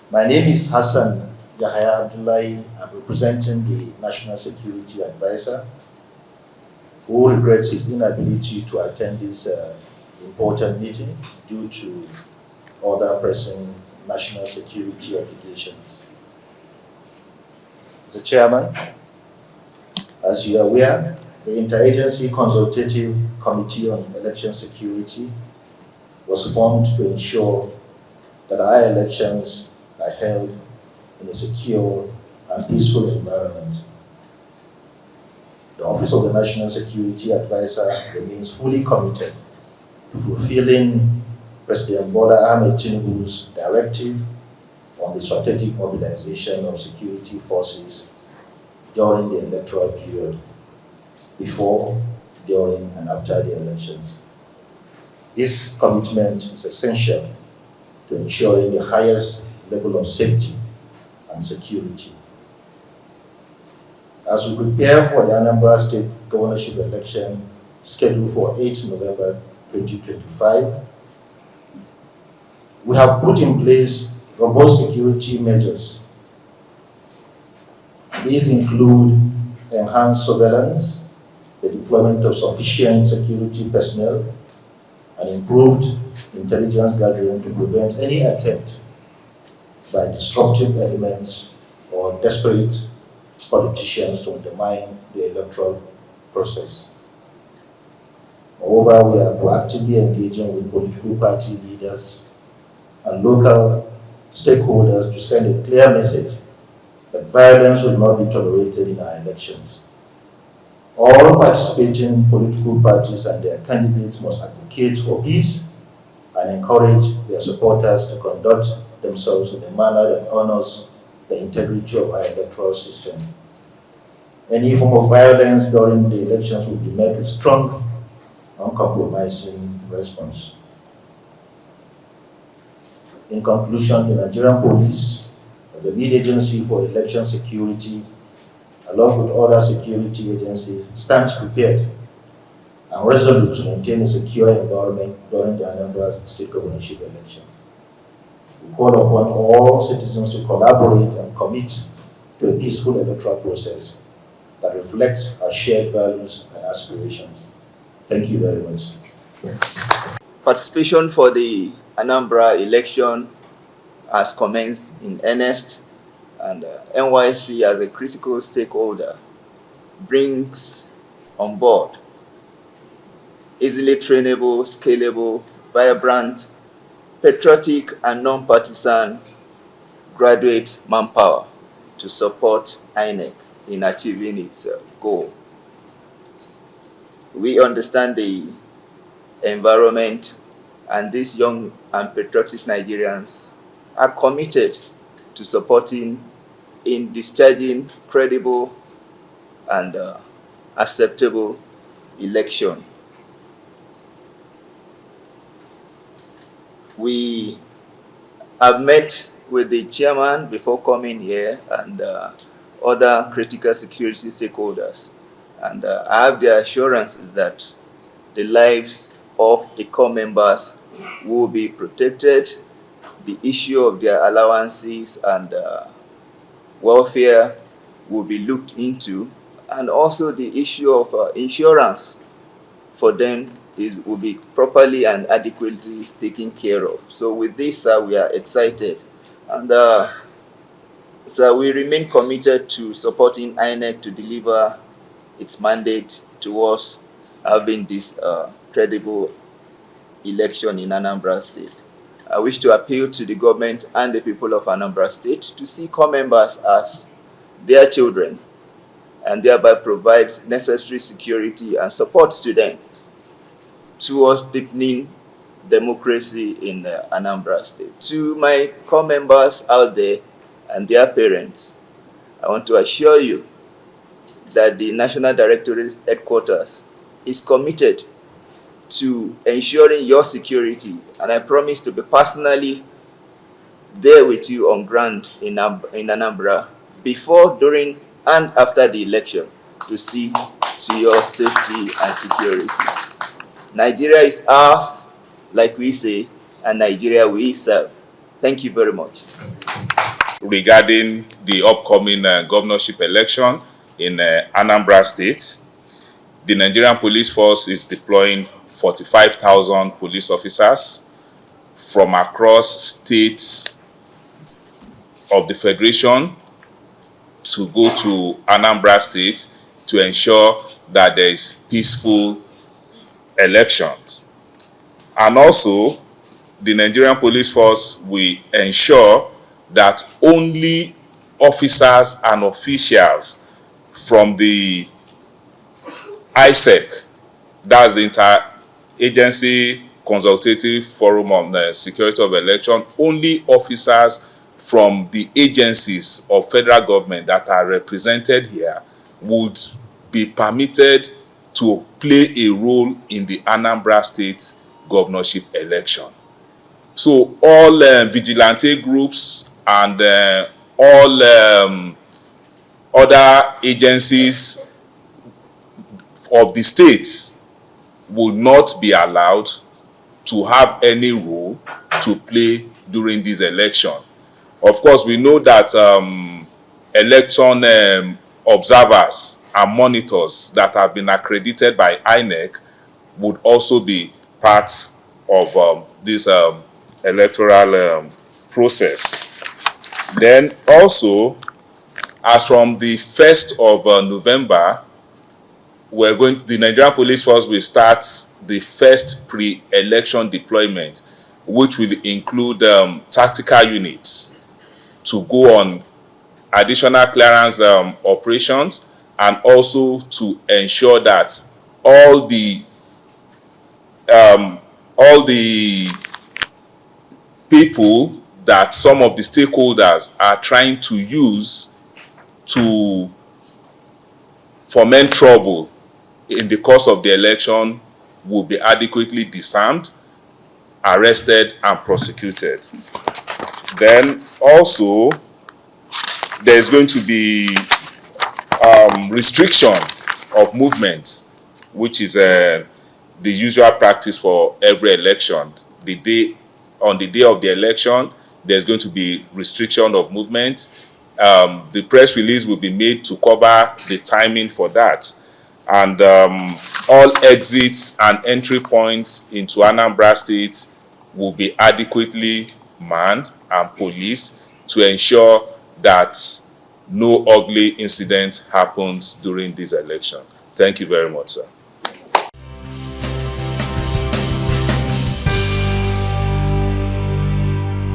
My name is Hassan Yahya Abdullahi. I'm representing the National Security Advisor, who regrets his inability to attend this important meeting due to other pressing national security obligations. Mr. Chairman, as you are aware, the Inter Agency Consultative Committee on Election Security was formed to ensure that our elections are held in a secure and peaceful environment. The Office of the National Security Advisor remains fully committed to fulfilling President Bola Ahmed Tinubu's directive on the strategic mobilization of security forces during the electoral period, before, during, and after the elections. This commitment is essential to ensuring the highest level of safety and security. As we prepare for the Anambra State Governorship election scheduled for 8 November 2025, we have put in place robust security measures. These include enhanced surveillance, the deployment of sufficient security personnel, and improved intelligence gathering to prevent any attempt by destructive elements or desperate politicians to undermine the electoral process. Moreover, we are proactively engaging with political party leaders and local stakeholders to send a clear message that violence will not be tolerated in our elections. All participating political parties and their candidates must advocate for peace and encourage their supporters to conduct themselves in a manner that honors the integrity of our electoral system. Any form of violence during the elections will be met with strong, uncompromising response. In conclusion, the Nigerian Police, as the lead agency for election security, along with other security agencies, stands prepared and resolute to maintain a secure environment during the Anambra State Governorship election. We call upon all citizens to collaborate and commit to a peaceful electoral process that reflects our shared values and aspirations. Thank you very much. Participation for the Anambra election has commenced in earnest, and NYC as a critical stakeholder brings on board easily trainable, scalable, vibrant, patriotic, and non-partisan graduate manpower to support INEC in achieving its goal. We understand the environment, and these young and patriotic Nigerians are committed to supporting in discharging credible and acceptable election. We have met with the chairman before coming here and other critical security stakeholders, and I have the assurance that the lives of the core members will be protected, the issue of their allowances and welfare will be looked into, and also the issue of insurance for them will be properly and adequately taken care of. So with this, we are excited, and so we remain committed to supporting INEC to deliver its mandate towards having this credible election in Anambra State. I wish to appeal to the government and the people of Anambra State to see core members as their children and thereby provide necessary security and support to them towards deepening democracy in Anambra State. To my core members out there and their parents, I want to assure you that the National Directorate Headquarters is committed to ensuring your security, and I promise to be personally there with you on ground in Anambra before, during, and after the election to see to your safety and security. Nigeria is ours, like we say, and Nigeria we serve. Thank you very much. regarding the upcoming governorship election in Anambra State. The Nigerian Police Force is deploying 45,000 police officers from across states of the Federation to go to Anambra State to ensure that there is peaceful elections. And also, the Nigerian Police Force will ensure that only officers and officials from the INEC, that's the Inter Agency Consultative Forum on the Security of Election, only officers from the agencies of federal government that are represented here would be permitted to play a role in the Anambra State governorship election. So all vigilante groups and all other agencies of the states will not be allowed to have any role to play during this election. Of course, we know that election observers and monitors that have been accredited by INEC would also be part of this electoral process. Then also, as from the 1st of November, the Nigerian Police Force will start the first pre-election deployment, which will include tactical units to go on additional clearance operations, and also to ensure that all the people that some of the stakeholders are trying to use to foment trouble in the course of the election will be adequately disarmed, arrested, and prosecuted. Then also, there's going to be restriction of movement, which is the usual practice for every election. On the day of the election, there's going to be restriction of movement. The press release will be made to cover the timing for that. And all exits and entry points into Anambra State will be adequately manned and policed to ensure that no ugly incident happens during this election. Thank you very much, sir.